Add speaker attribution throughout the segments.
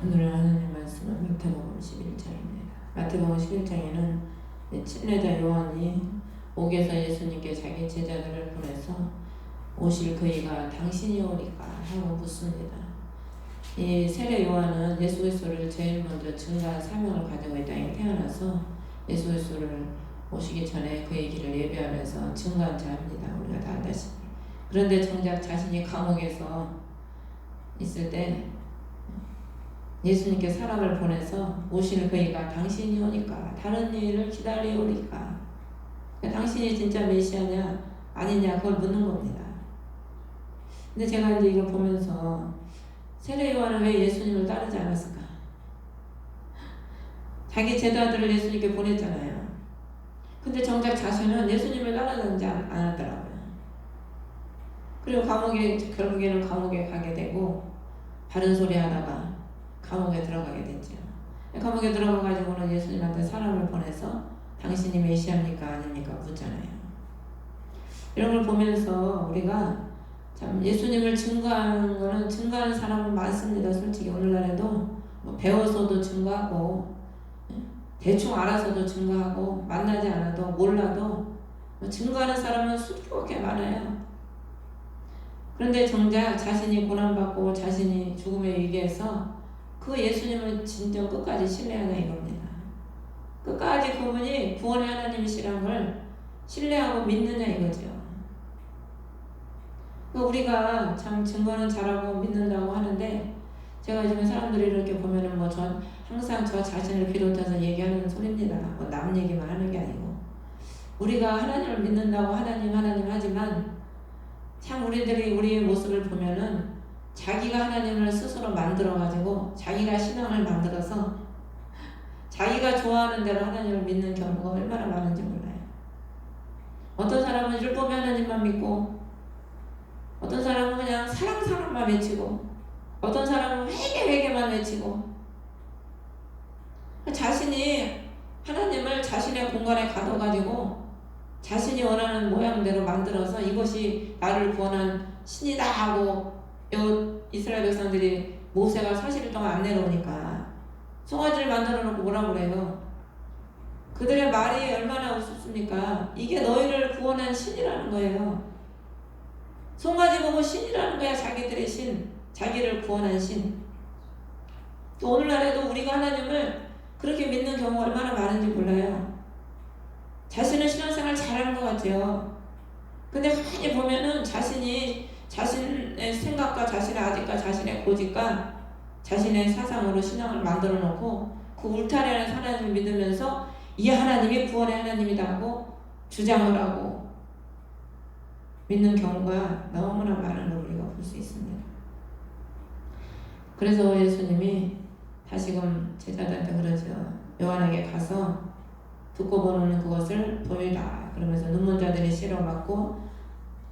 Speaker 1: 오늘 하나님 말씀은 마태복음 11장입니다. 마태복음 11장에는 침례자 요한이 옥에서 예수님께 자기 제자들을 보내서 오실 그이가 당신이 오리까 하고 묻습니다. 이 세례 요한은 예수 그리스도를 제일 먼저 증거한 사명을 가지고 이 땅에 태어나서 예수 그리스도를 오시기 전에 그의 길을 예비하면서 증거한 자입니다. 우리가 다 알다시피. 그런데 정작 자신이 감옥에서 있을 때 예수님께 사람을 보내서 오실 그이가 당신이 오니까 다른 일을 기다리오니까 당신이 진짜 메시아냐 아니냐 그걸 묻는 겁니다. 근데 제가 이제 이걸 보면서 세례 요한은 왜 예수님을 따르지 않았을까? 자기 제자들을 예수님께 보냈잖아요. 근데 정작 자신은 예수님을 따라다니지 않았더라고요. 그리고 결국에는 감옥에 가게 되고 바른 소리 하다가 감옥에 들어가게 됐죠. 감옥에 들어가가지고는 예수님한테 사람을 보내서 당신이 메시아입니까 아닙니까 묻잖아요. 이런 걸 보면서 우리가 참 예수님을 증거하는 거는 증거하는 사람은 많습니다. 솔직히 오늘날에도 뭐 배워서도 증거하고 대충 알아서도 증거하고 만나지 않아도 몰라도 증거하는 사람은 수두룩하게 많아요. 그런데 정작 자신이 고난받고 자신이 죽음에 위기에서 그 예수님을 진정 끝까지 신뢰하냐 이겁니다. 끝까지 그분이 구원의 하나님이시라는 걸 신뢰하고 믿느냐 이거죠. 우리가 참 증거는 잘하고 믿는다고 하는데 제가 요즘에 사람들이 이렇게 보면은 뭐 전 항상 저 자신을 비롯해서 얘기하는 소리입니다. 뭐 남 얘기만 하는 게 아니고 우리가 하나님을 믿는다고 하나님 하지만 참 우리들이 우리의 모습을 보면은 자기가 하나님을 스스로 만들어가지고 자기가 신앙을 만들어서 자기가 좋아하는 대로 하나님을 믿는 경우가 얼마나 많은지 몰라요. 어떤 사람은 율법의 하나님만 믿고 어떤 사람은 그냥 사랑만 외치고 어떤 사람은 회개만 외치고 자신이 하나님을 자신의 공간에 가둬가지고 자신이 원하는 모양대로 만들어서 이것이 나를 구원한 신이다 하고 이스라엘 백성들이 모세가 40일 동안 안 내려오니까 송아지를 만들어 놓고 뭐라 그래요? 그들의 말이 얼마나 우습습니까? 이게 너희를 구원한 신이라는 거예요. 송아지 보고 신이라는 거야. 자기들의 신, 자기를 구원한 신. 또 오늘날에도 우리가 하나님을 그렇게 믿는 경우가 얼마나 많은지 몰라요. 자신은 신앙생활 잘하는 것 같아요. 근데 가만히 보면은 자신의 생각과 자신의 아직과 자신의 고집과 자신의 사상으로 신앙을 만들어 놓고 그 울타리 안에 하나님을 믿으면서 이 하나님이 구원의 하나님이다 하고 주장을 하고 믿는 경우가 너무나 많은 걸 우리가 볼 수 있습니다. 그래서 예수님이 다시금 제자들한테 그러죠. 요한에게 가서 듣고 보는 그것을 보이라. 그러면서 눈먼 자들이 실어받고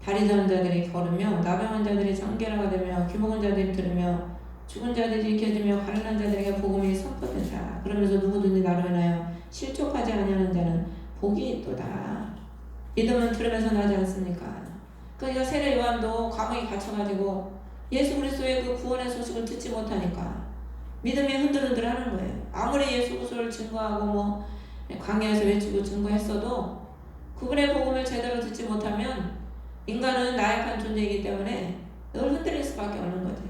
Speaker 1: 다리 저은 자들이 걸으며 나병한 자들이 정결하가 되며 귀먹은 자들이 들으며 죽은 자들이 일으켜지며 가난한 자들에게 복음이 선포된다. 그러면서 누구든지 나로 인하여 실족하지 아니하는 자는 복이 있도다. 믿음은 들으면서 나지 않습니까? 그러니까 세례 요한도 감옥에 갇혀가지고 예수 그리스도의 그 구원의 소식을 듣지 못하니까 믿음이 흔들흔들하는 거예요. 아무리 예수 그리스도를 증거하고 뭐 광야에서 외치고 증거했어도 그분의 복음을 제대로 듣지 못하면 인간은 나약한 존재이기 때문에 늘 흔들릴 수밖에 없는 거죠.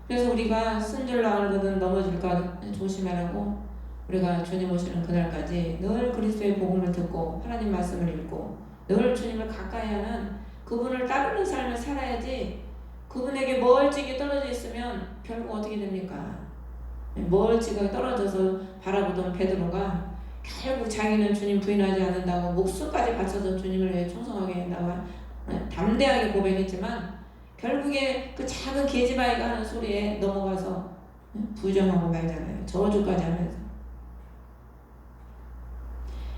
Speaker 1: 그래서 우리가 쓴 줄 알거든 넘어질까 조심하라고 우리가 주님 오시는 그날까지 늘 그리스도의 복음을 듣고 하나님 말씀을 읽고 늘 주님을 가까이 하는 그분을 따르는 삶을 살아야지. 그분에게 멀찍이 떨어져 있으면 결국 어떻게 됩니까? 멀찍이 떨어져서 바라보던 베드로가 결국 자기는 주님 부인하지 않는다고 목숨까지 바쳐서 주님을 위해 충성하게 한다고 담대하게 고백했지만 결국에 그 작은 계집아이가 하는 소리에 넘어가서 부정하고 말잖아요. 저주까지 하면서.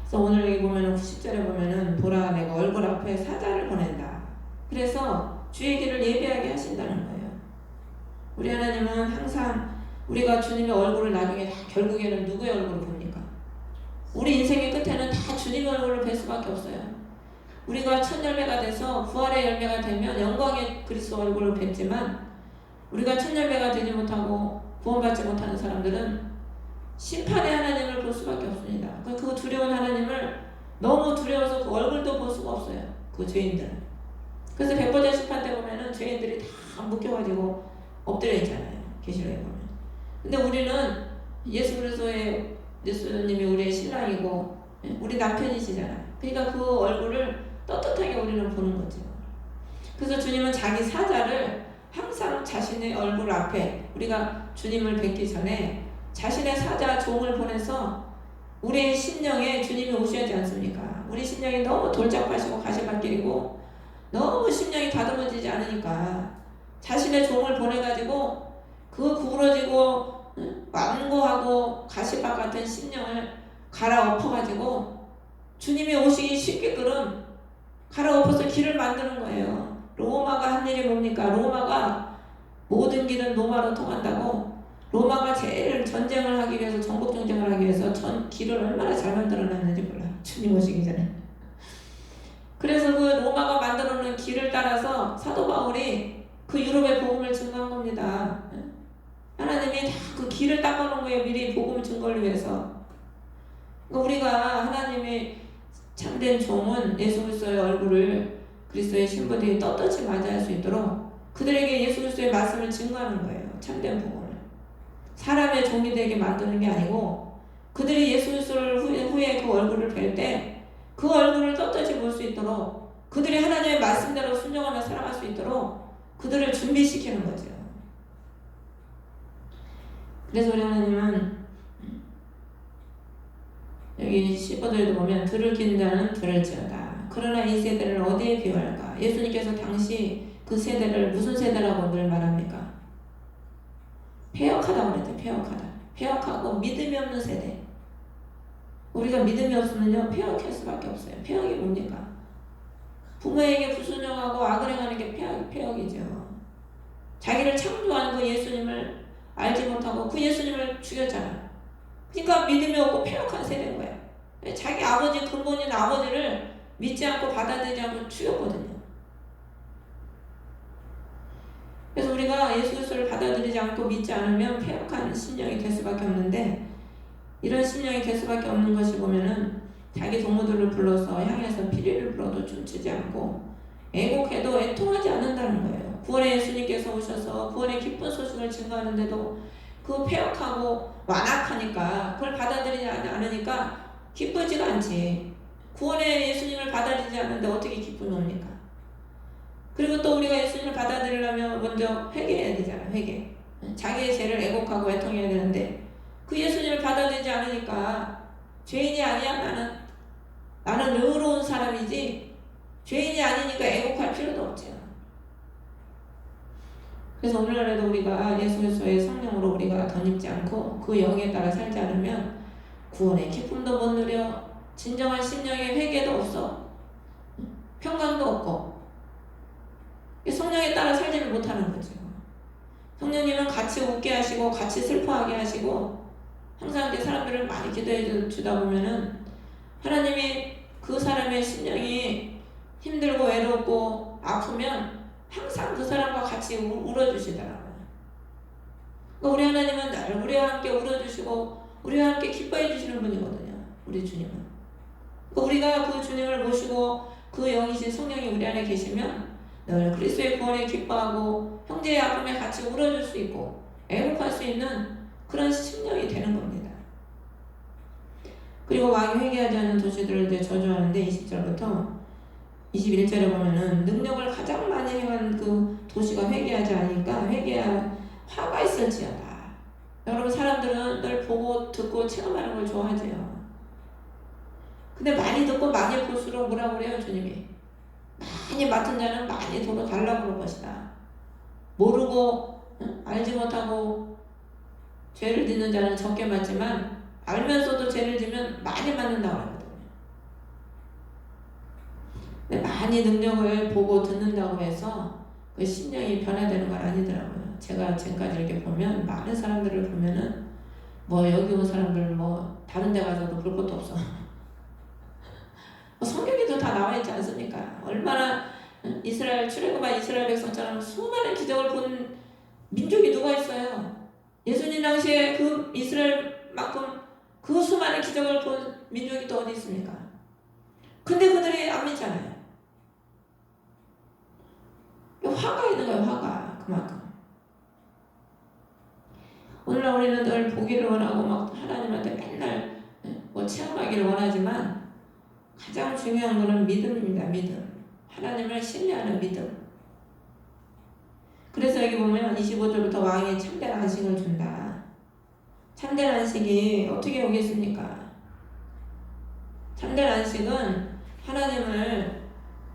Speaker 1: 그래서 오늘 여기 보면은 90절에 보면은 보라 내가 얼굴 앞에 사자를 보낸다. 그래서 주의 길을 예비하게 하신다는 거예요. 우리 하나님은 항상 우리가 주님의 얼굴을 나중에 다 결국에는 누구의 얼굴을 봅니까? 우리 인생의 끝에는 다 주님의 얼굴을 뵐 수밖에 없어요. 우리가 첫 열매가 돼서 부활의 열매가 되면 영광의 그리스도 얼굴을 뵙지만 우리가 첫 열매가 되지 못하고 구원받지 못하는 사람들은 심판의 하나님을 볼 수밖에 없습니다. 그 두려운 하나님을 너무 두려워서 그 얼굴도 볼 수가 없어요. 그 죄인들은. 그래서 백보자 심판 때 보면은 죄인들이 다 묶여가지고 엎드려 있잖아요. 계시록에 보면. 근데 우리는 예수 그리스도의 예수님이 우리의 신랑이고 우리 남편이시잖아요. 그러니까 그 얼굴을 떳떳하게 우리는 보는 거죠. 그래서 주님은 자기 사자를 항상 자신의 얼굴 앞에 우리가 주님을 뵙기 전에 자신의 사자 종을 보내서 우리의 심령에 주님이 오셔야 하지 않습니까? 우리 심령이 너무 돌짝밭이고 가시밭길이고 너무 심령이 다듬어지지 않으니까 자신의 종을 보내가지고 그 구부러지고 완고하고 가시밭 같은 심령을 갈아엎어가지고 주님이 오시기 쉽게끔 갈아엎어서 길을 만드는 거예요. 로마가 한 일이 뭡니까? 로마가 모든 길은 로마로 통한다고. 로마가 제일 전쟁을 하기 위해서, 정복 전쟁을 하기 위해서 전 길을 얼마나 잘 만들어놨는지 몰라. 주님 오시기 전에. 그래서 그 로마가 만들어놓은 길을 따라서 사도 바울이 그 유럽의 복음을 증거한 겁니다. 하나님이 다 그 길을 닦아놓은 거예요. 미리 복음 증거를 위해서. 그러니까 우리가 하나님의 참된 종은 예수 그리스도의 얼굴을 그리스도의 신부들이 떳떳이 맞이할 수 있도록 그들에게 예수 그리스도의 말씀을 증거하는 거예요. 참된 복음을. 사람의 종이 되게 만드는 게 아니고 그들이 예수 그리스도를 후에 그 얼굴을 뵐 때 그 얼굴을 떳떳이 볼 수 있도록 그들이 하나님의 말씀대로 순종하며 살아갈 수 있도록 그들을 준비시키는 거죠. 그래서 우리 하나님은 여기 15절에도 보면 들을 긴 자는 들을지어다. 그러나 이 세대를 어디에 비유할까? 예수님께서 당시 그 세대를 무슨 세대라고 늘 말합니까? 패역하다고 그랬대요. 패역하다. 패역하고 믿음이 없는 세대. 우리가 믿음이 없으면요 패역할 수밖에 없어요. 패역이 뭡니까? 부모에게 불순종하고 악을 행하는 게 패역이죠. 자기를 창조한 그 예수님을 알지 못하고 그 예수님을 죽였잖아. 그러니까 믿음이 없고 패역한 세대인 거야. 자기 아버지, 근본인 아버지를 믿지 않고 받아들이지 않고 죽였거든요. 그래서 우리가 예수 그리스도를 받아들이지 않고 믿지 않으면 패역한 심령이 될 수밖에 없는데, 이런 심령이 될 수밖에 없는 것이 보면은 자기 동무들을 불러서 향해서 피리를 불어도 춤추지 않고 애곡해도 애통하지 않는다는 거예요. 구원의 예수님께서 오셔서 구원의 기쁜 소식을 증거하는데도 그 패역하고 완악하니까 그걸 받아들이지 않으니까 기쁘지가 않지. 구원의 예수님을 받아들이지 않는데 어떻게 기쁨이 옵니까? 그리고 또 우리가 예수님을 받아들이려면 먼저 회개해야 되잖아. 회개. 자기의 죄를 애곡하고 애통해야 되는데 그 예수님을 받아들이지 않으니까 죄인이 아니야. 나는 의로운 사람이지 죄인이 아니니까 애곡할 필요도 없죠. 그래서 오늘날에도 우리가 예수 그리스도의 성령으로 우리가 덧입지 않고 그 영에 따라 살지 않으면 구원의 기쁨도 못 누려, 진정한 심령의 회개도 없어, 평강도 없고 성령에 따라 살지를 못하는 거죠. 성령님은 같이 웃게 하시고 같이 슬퍼하게 하시고 항상 이렇게 사람들을 많이 기도해 주다 보면은 하나님이 그 사람의 심령이 힘들고 외롭고 아프면 항상 그 사람과 같이 울어주시더라고요. 그러니까 우리 하나님은 늘 우리와 함께 울어주시고 우리와 함께 기뻐해 주시는 분이거든요. 우리 주님은. 그러니까 우리가 그 주님을 모시고 그 영이신 성령이 우리 안에 계시면 늘 그리스도의 구원에 기뻐하고 형제의 아픔에 같이 울어줄 수 있고 애곡할 수 있는 그런 심령이 되는 겁니다. 그리고 왕이 회개하지 않는 도시들을 이제 저주하는데 20절부터 21절에 보면은 능력을 가장 많이 행한 그 도시가 회개하지 않으니까 회개할 화가 있을지어다. 여러분, 사람들은 늘 보고 듣고 체험하는 걸 좋아하죠. 근데 많이 듣고 많이 볼수록 뭐라고 그래요? 주님이 많이 맡은 자는 많이 도로 달라고 그럴 것이다. 모르고 알지 못하고 죄를 짓는 자는 적게 맞지만 알면서도 죄를 지면 많이 맞는다고 하거든요. 근데 많이 능력을 보고 듣는다고 해서 그 심령이 변화되는 건 아니더라고요. 제가 지금까지 이렇게 보면 많은 사람들을 보면은 뭐 여기 온 사람들 뭐 다른 데 가서도 볼 것도 없어. 성경에도 다 나와 있지 않습니까? 얼마나 이스라엘 출애굽한 이스라엘 백성처럼 수많은 기적을 본 민족이 누가 있어요? 예수님 당시에 그 이스라엘만큼 그 수많은 기적을 본 민족이 또 어디 있습니까? 근데 그들이 안 믿잖아요. 화가 있는 거예요. 화가 그만큼. 오늘날 우리는 늘 보기를 원하고 막 하나님한테 맨날 뭐 체험하기를 원하지만 가장 중요한 것은 믿음입니다. 믿음. 하나님을 신뢰하는 믿음. 그래서 여기 보면 25절부터 왕이 참된 안식을 준다. 참된 안식이 어떻게 오겠습니까? 참된 안식은 하나님을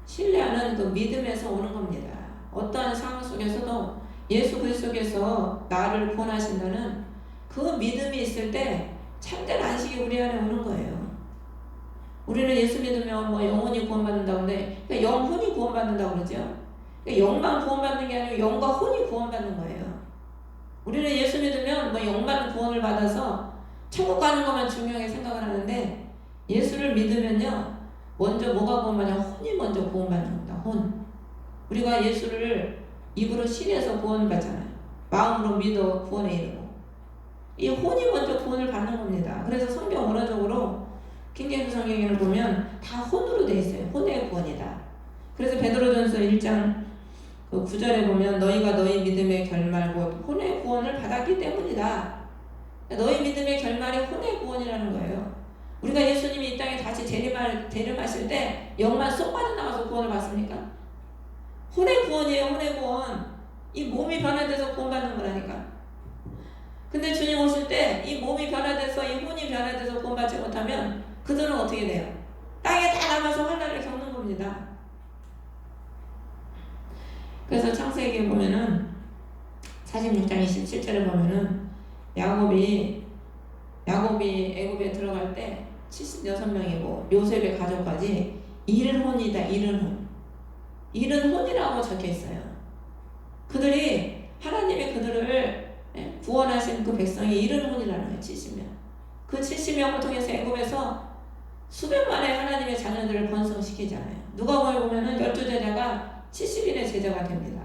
Speaker 1: 신뢰하는 그 믿음에서 오는 겁니다. 어떠한 상황 속에서도 예수 그리스도께서 나를 구원하신다는 그 믿음이 있을 때 참된 안식이 우리 안에 오는 거예요. 우리는 예수 믿으면 뭐 영혼이 구원받는다고 하는데 그러니까 영혼이 구원받는다고 그러죠. 그러니까 영만 구원받는 게 아니고 영과 혼이 구원받는 거예요. 우리는 예수 믿으면 뭐 영만 구원을 받아서 천국 가는 것만 중요하게 생각을 하는데 예수를 믿으면요 먼저 뭐가 구원받냐? 혼이 먼저 구원받는 겁니다. 혼. 우리가 예수를 입으로 신뢰해서 구원받잖아요. 마음으로 믿어 구원에 이르고 이 혼이 먼저 구원을 받는 겁니다. 그래서 성경 원어적으로 킹제임스 성경을 보면 다 혼으로 돼 있어요. 혼의 구원이다. 그래서 베드로전서 1장 그 9절에 보면 너희가 너희 믿음의 결말 곧 혼의 구원을 받았기 때문이다. 너희 믿음의 결말이 혼의 구원이라는 거예요. 우리가 예수님이 이 땅에 다시 재림하실 때 영만 쏙 빠져나가서 구원을 받습니까? 혼의 구원이에요. 혼의 구원. 이 몸이 변화돼서 구원받는 거라니까. 근데 주님 오실 때 이 몸이 변화돼서 이 혼이 변화돼서 구원받지 못하면 그들은 어떻게 돼요? 땅에 다 남아서 환난을 겪는 겁니다. 그래서 창세기에 보면은 46장 27절에 보면은 야곱이 애굽에 들어갈 때 76명이고 요셉의 가족까지 이른 혼이다. 이른 혼이라고 적혀 있어요. 그들이 하나님이 그들을 구원하신 그 백성이 이른 혼이라는 거예요. 70명. 그 70명을 통해서 애굽에서 수백만의 하나님의 자녀들을 번성시키잖아요. 누가복음에 보면은 12제자가 70인의 제자가 됩니다.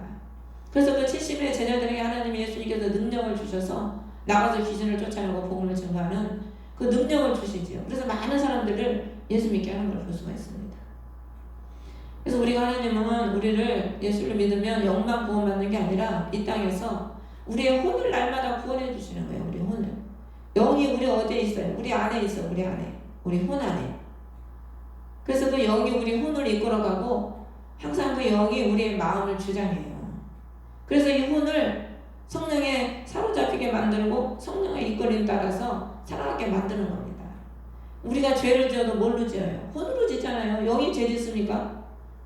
Speaker 1: 그래서 그 70인의 제자들에게 하나님이 예수님께서 능력을 주셔서 나가서 귀신을 쫓아내고 복음을 증거하는 그 능력을 주시지요. 그래서 많은 사람들을 예수 믿게 하는 걸 볼 수가 있습니다. 그래서 우리가 하나님은 우리를 예수를 믿으면 영만 구원받는 게 아니라 이 땅에서 우리의 혼을 날마다 구원해 주시는 거예요. 우리 혼을. 영이 우리 어디에 있어요? 우리 안에 있어요. 우리 안에. 우리 혼 안에. 그래서 그 영이 우리 혼을 이끌어가고 항상 그 영이 우리의 마음을 주장해요. 그래서 이 혼을 성령에 사로잡히게 만들고 성령의 이끌림 따라서 살아가게 만드는 겁니다. 우리가 죄를 지어도 뭘로 지어요? 혼으로 짓잖아요. 영이 죄 짓습니까?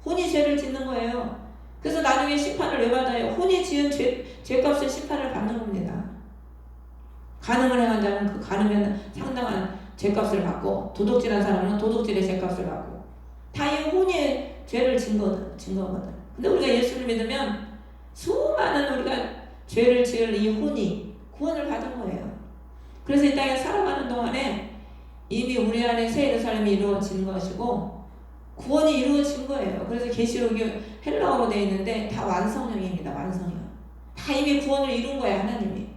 Speaker 1: 혼이 죄를 짓는 거예요. 그래서 나중에 심판을 왜 받아요? 혼이 지은 죄값의 심판을 받는 겁니다. 간음을 행한 자는 그 간음에는 상당한 죄값을 받고 도둑질한 사람은 도둑질의 죄값을 받고 다 이 혼이 죄를 진 거거든. 근데 우리가 예수를 믿으면 수많은 우리가 죄를 지을 이 혼이 구원을 받은 거예요. 그래서 이 땅에 살아가는 동안에 이미 우리 안에 새 예루살렘이 이루어진 것이고 구원이 이루어진 거예요. 그래서 계시록이 헬라어로 되어 있는데 다 완성형입니다. 완성형. 다 이미 구원을 이룬 거예요. 하나님이.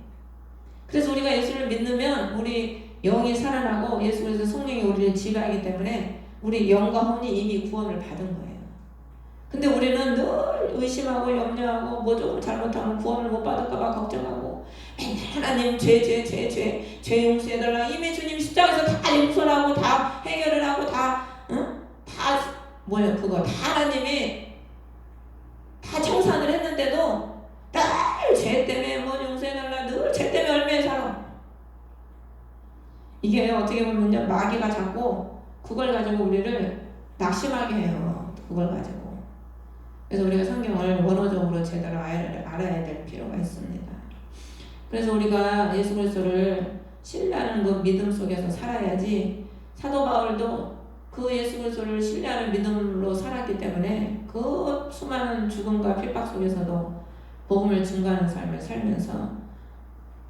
Speaker 1: 그래서 우리가 예수를 믿으면 우리 영이 살아나고 예수 그리스도 성령이 우리를 지배하기 때문에 우리 영과 혼이 이미 구원을 받은 거예요. 근데 우리는 늘 의심하고 염려하고 뭐 조금 잘못하면 구원을 못 받을까봐 걱정하고 맨날 하나님 죄 용서해달라. 이미 주님 십자가에서 다 용서를 하고 다 해결을 하고 다 하나님이 다 청산을 했는데도 늘 죄 때문에 뭐 용서해달라. 늘 죄 때문에 얼마나 살아. 이게 어떻게 보면요 마귀가 자꾸 그걸 가지고 우리를 낙심하게 해요. 그걸 가지고. 그래서 우리가 성경을 원어적으로 제대로 알아야 될 필요가 있습니다. 그래서 우리가 예수 그리스도를 신뢰하는 그 믿음 속에서 살아야지. 사도 바울도 그 예수 그리스도를 신뢰하는 믿음으로 살았기 때문에 그 수많은 죽음과 핍박 속에서도 복음을 증거하는 삶을 살면서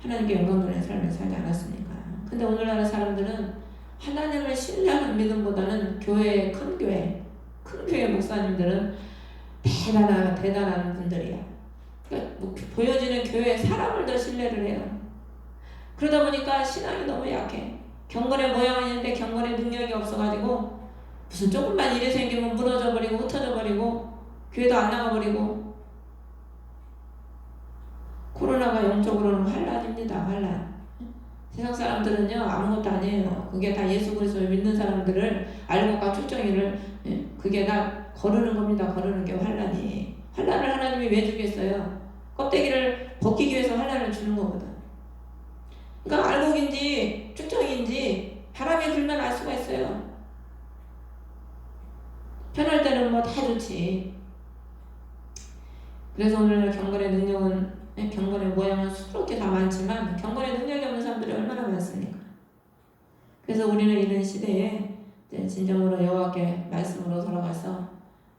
Speaker 1: 하나님께 영광 돌리는 삶을 살지 않았습니까? 근데 오늘날 사람들은 하나님을 신뢰하는 믿음보다는 큰 교회 목사님들은 대단한 분들이야. 그러니까 뭐 보여지는 교회 사람을 더 신뢰를 해요. 그러다 보니까 신앙이 너무 약해. 경건의 모양은 있는데 경건의 능력이 없어가지고 무슨 조금만 일이 생기면 무너져 버리고 흩어져 버리고 교회도 안 나가버리고. 코로나가 영적으로는 환란입니다. 환란. 세상 사람들은요 아무것도 아니에요. 그게 다 예수 그리스도를 믿는 사람들을 알고가 출정이를 그게 다 거르는 겁니다. 거르는 게 환란이. 환란을 하나님이 왜 주겠어요? 껍데기를 벗기기 위해서 환란을 주는 거거든. 그러니까 알곡인지 축정인지 바람이 불면 알 수가 있어요. 편할 때는 뭐 다 좋지. 그래서 오늘 경건의 능력은 경건의 모양은 수스럽게 다 많지만 경건의 능력이 없는 사람들이 얼마나 많습니까? 그래서 우리는 이런 시대에 진정으로 여호와께 말씀으로 돌아가서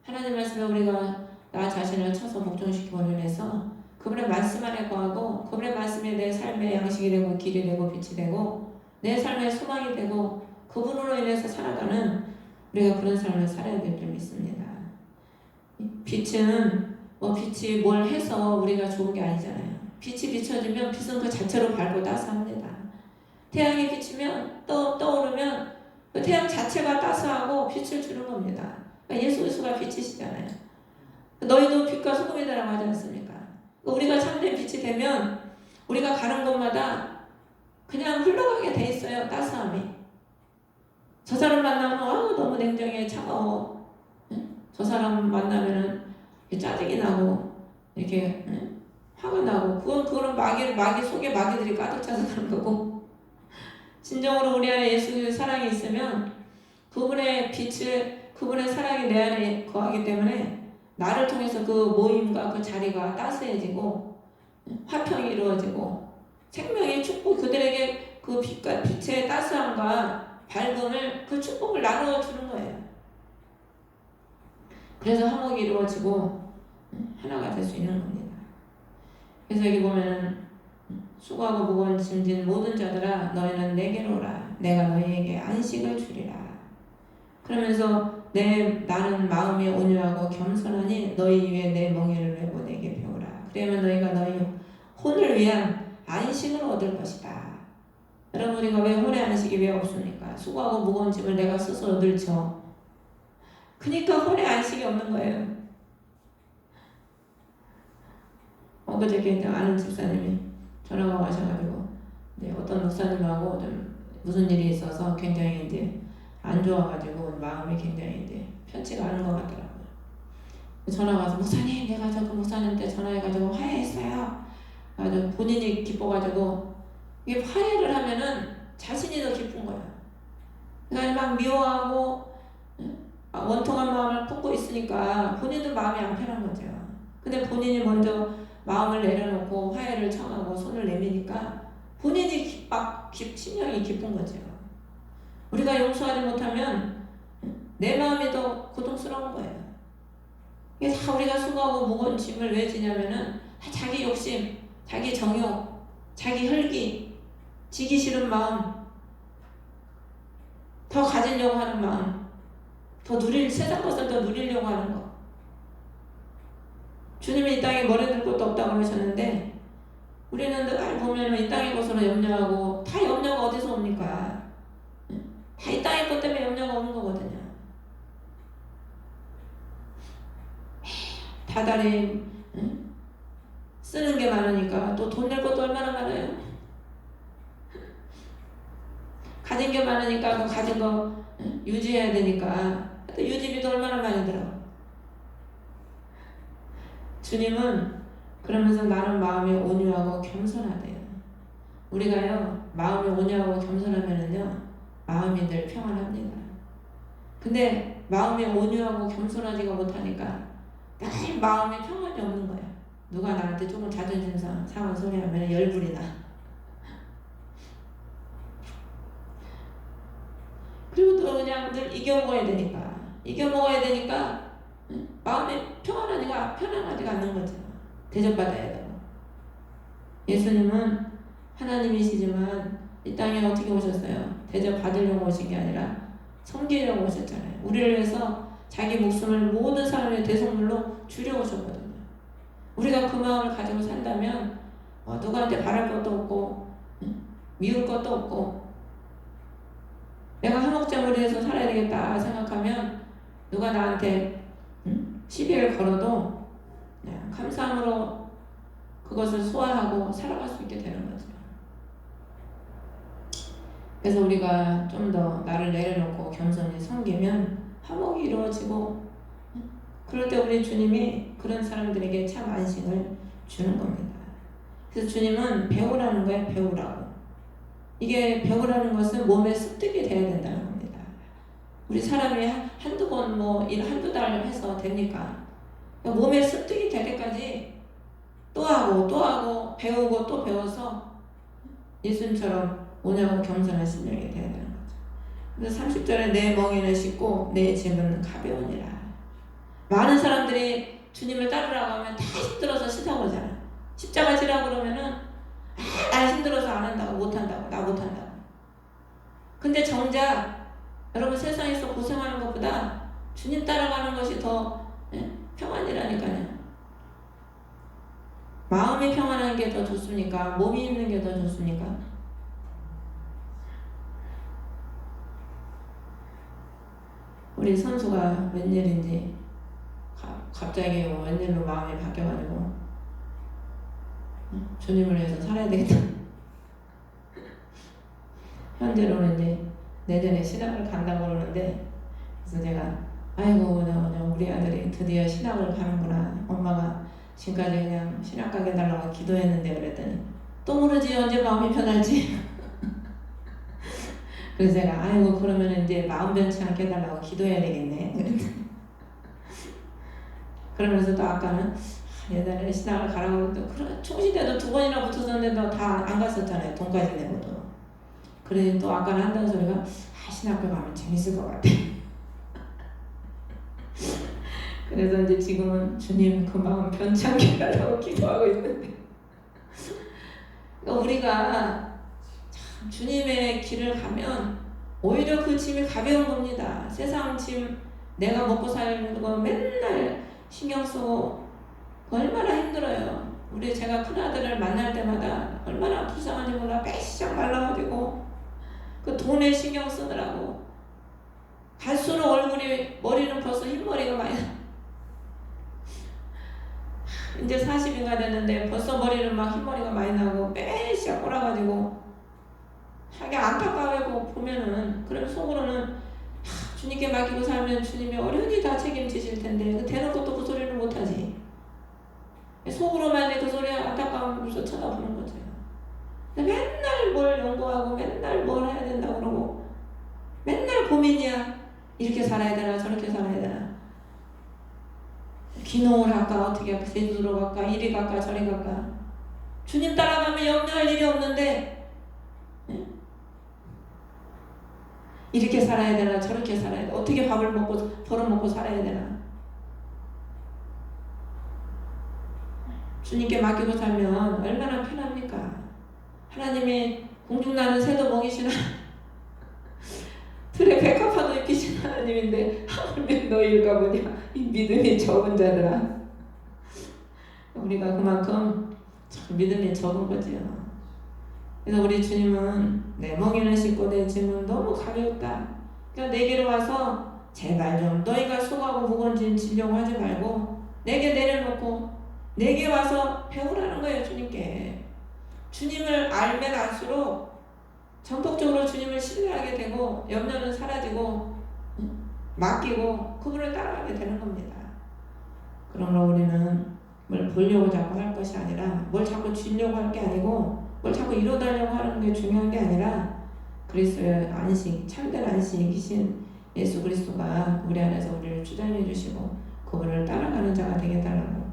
Speaker 1: 하나님 말씀에 우리가 나 자신을 쳐서 복종시키고 원해서 그분의 말씀 안에 거하고 그분의 말씀에 내 삶의 양식이 되고 길이 되고 빛이 되고 내 삶의 소망이 되고 그분으로 인해서 살아가는 우리가 그런 삶을 살아야 될 줄 믿습니다. 빛은 빛이 뭘 해서 우리가 좋은 게 아니잖아요. 빛이 비춰지면 빛은 그 자체로 밝고 따스합니다. 태양이 비치면 떠오르면 그 태양 자체가 따스하고 빛을 주는 겁니다. 그러니까 예수 그리스도가 빛이시잖아요. 너희도 빛과 소금이 되라고 하지 않습니까? 우리가 참된 빛이 되면 우리가 가는 곳마다 그냥 흘러가게 돼 있어요. 따스함이. 저 사람 만나면 너무 냉정해 차가워. 저 사람 만나면은 짜증이 나고 이렇게 화가 나고 그거는 마귀 속에 마귀들이 가득 차서 그런 거고, 진정으로 우리 안에 예수의 사랑이 있으면 그분의 빛을 그분의 사랑이 내 안에 거하기 때문에 나를 통해서 그 모임과 그 자리가 따스해지고 화평이 이루어지고 생명의 축복, 그들에게 그 빛과 빛의 따스함과 밝음을 그 축복을 나누어 주는 거예요. 그래서 화목이 이루어지고 하나가 될 수 있는 겁니다. 그래서 여기 보면은 수고하고 무거운 짐진 모든 자들아 너희는 내게로 오라 내가 너희에게 안식을 주리라. 그러면서 나는 마음이 온유하고 겸손하니 너희 위에 내 멍에를 메고 내게 배우라. 그러면 너희가 너희 혼을 위한 안식을 얻을 것이다. 여러분, 우리가 왜 혼의 안식이 왜 없습니까? 수고하고 무거운 짐을 내가 스스로 늘죠. 그러니까 혼의 안식이 없는 거예요. 그저께 아는 집사님이 전화가 와셔가지고 어떤 목사님하고 좀 무슨 일이 있어서 굉장히 이제 안 좋아가지고 마음이 굉장히 편치가 않은 것 같더라고요. 전화가 와서 목사님, 내가 저 그 목사님한테 전화해가지고 화해했어요. 아주 본인이 기뻐가지고 이게 화해를 하면은 자신이 더 기쁜 거야. 그러니까 막 미워하고 원통한 마음을 품고 있으니까 본인도 마음이 안 편한 거죠. 근데 본인이 먼저 마음을 내려놓고 화해를 청하고 손을 내미니까 본인이 심령이 기쁜 거죠. 우리가 용서하지 못하면 내 마음이 더 고통스러운 거예요. 이게 다 우리가 수고하고 무거운 짐을 왜 지냐면은 자기 욕심, 자기 정욕, 자기 혈기, 지기 싫은 마음, 더 가지려고 하는 마음, 세상 것을 더 누리려고 하는 거. 주님이 이 땅에 머리 들 것도 없다고 그러셨는데 우리는 늘 보면 이 땅의 것으로 염려하고, 다 염려가 어디서 옵니까? 다 이 땅의 것 때문에 염려가 오는 거거든요. 다달이 쓰는 게 많으니까 또 돈 낼 것도 얼마나 많아요. 가진 게 많으니까 그 가진 거 유지해야 되니까 또 유지비도 얼마나 많이 들어. 주님은 그러면서 나는 마음이 온유하고 겸손하대요. 우리가요 마음이 온유하고 겸손하면은요 마음이 늘 평안합니다. 근데 마음이 온유하고 겸손하지가 못하니까 늘 마음에 평안이 없는 거야. 누가 나한테 조금 자존심 상한 소리 하면 열불이 나. 그리고 또 그냥 늘 이겨먹어야 되니까 마음이 편안하지가 않는 거죠. 대접받아야 되고. 예수님은 하나님이시지만 이 땅에 어떻게 오셨어요? 대접받으려고 오신 게 아니라 섬기려고 오셨잖아요. 우리를 위해서 자기 목숨을 모든 사람의 대속물로 주려 오셨거든요. 우리가 그 마음을 가지고 산다면 누구한테 바랄 것도 없고 미울 것도 없고 내가 한옥자물이해서 살아야 되겠다 생각하면 누가 나한테 시비를 걸어도 그냥 감사함으로 그것을 소화하고 살아갈 수 있게 되는 거죠. 그래서 우리가 좀 더 나를 내려놓고 겸손히 섬기면 화목이 이루어지고 그럴 때 우리 주님이 그런 사람들에게 참 안식을 주는 겁니다. 그래서 주님은 배우라는 거예요. 배우라고. 이게 배우라는 것은 몸에 습득이 돼야 된다는 겁니다. 우리 사람이 한두 번 한두 달 해서 됩니까? 몸에 습득이 될 때까지 또 하고 배우고 또 배워서 예수님처럼 온유하고 겸손한 심령이 되어야 되는 거죠. 그래서 30절에 내 멍에는 쉽고 내 짐은 가벼우니라. 많은 사람들이 주님을 따르라고 하면 다 힘들어서 싫다고 그러잖아. 십자가 지라고 그러면은 나 힘들어서 안 한다고 못한다고 나 못한다고. 근데 정작 여러분 세상에서 고생하는 것보다 주님 따라가는 것이 더 평안이라니까요. 마음이 평안한 게 더 좋습니까? 몸이 있는 게 더 좋습니까? 우리 선수가 웬일인지 갑자기 웬일로 마음이 바뀌어가지고 주님을 위해서 살아야 되겠다. 현재로는 이제 내년에 신학을 간다고 그러는데 그래서 제가 아이고 우리 아들이 드디어 신학을 가는구나. 엄마가 지금까지 그냥 신학 가게 해달라고 기도했는데 그랬더니 또 모르지 언제 마음이 편할지. 그래서 제가 아이고 그러면 이제 마음 변치 않게 해달라고 기도해야 되겠네. 그랬더니 그러면서 또 아까는 예전에 신학을 가라고 했는데 총시대도 2번이나 붙었었는데 다 안 갔었잖아요. 돈까지 내고도. 그러니 또 아까는 한다는 소리가 신학교 가면 재밌을 것 같아. 그래서 이제 지금은 주님 그 마음 변치 않게 해달라고 기도하고 있는데 그러니까 우리가 참 주님의 길을 가면 오히려 그 짐이 가벼운 겁니다. 세상 짐 내가 먹고 살는 거 맨날 신경 쓰고 얼마나 힘들어요. 제가 큰아들을 만날 때마다 얼마나 불쌍한지 몰라. 빼시작 말라가지고 그 돈에 신경 쓰느라고 갈수록 머리는 벌써 흰머리가 많이 이제 40인가 됐는데 벌써 머리는 막 흰머리가 많이 나고 빼시작 꼬라가지고 하게 안타까워하고 보면은 그럼 속으로는 주님께 맡기고 살면 주님이 어련히 다 책임지실 텐데 대놓고 또 그 소리를 못하지. 속으로만 그 소리 안타까움으로써 쳐다보는 거죠. 근데 맨날 뭘 연구하고 맨날 뭘 해야 된다고 그러고 맨날 고민이야. 이렇게 살아야 되나 저렇게 살아야 되나. 귀농을 할까 어떻게 할까 제주도로 갈까 이리 갈까 저리 갈까. 주님 따라가면 염려할 일이 없는데 이렇게 살아야 되나 저렇게 살아야 되나 어떻게 밥을 먹고 벌어먹고 살아야 되나. 주님께 맡기고 살면 얼마나 편합니까? 하나님이 공중나는 새도 먹이시나 틀에 백합화도 입히신 하나님인데 하물며 너희일까 보냐 이 믿음이 적은 자들아. 우리가 그만큼 참 믿음이 적은 거지요. 그래서 우리 주님은 내 멍에는 쉽고 내 짐은 너무 가볍다. 그러니까 내게로 와서 제발 좀 너희가 수고하고 무거운 짐 지려고 하지 말고 내게 내려놓고 내게 와서 배우라는 거예요. 주님께. 주님을 알면 알수록 전폭적으로 주님을 신뢰하게 되고 염려는 사라지고 맡기고 그분을 따라가게 되는 겁니다. 그러므로 우리는 뭘 보려고 자꾸 할 것이 아니라 뭘 자꾸 주려고 할 게 아니고 뭘 자꾸 이뤄달라고 하는 게 중요한 게 아니라 그리스도의 안식, 참된 안식이신 예수 그리스도가 우리 안에서 우리를 주장해 주시고 그분을 따라가는 자가 되게 달라고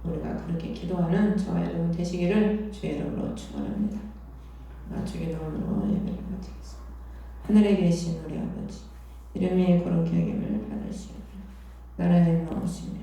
Speaker 1: 우리가 그렇게 기도하는 저와 여러분 되시기를 주의 이름으로 축원합니다. 주의 이름으로 예배를 드리겠습니다. 하늘에 계신 우리 아버지 이름이 거룩히 여김을 받으시오며 나라의 나오시며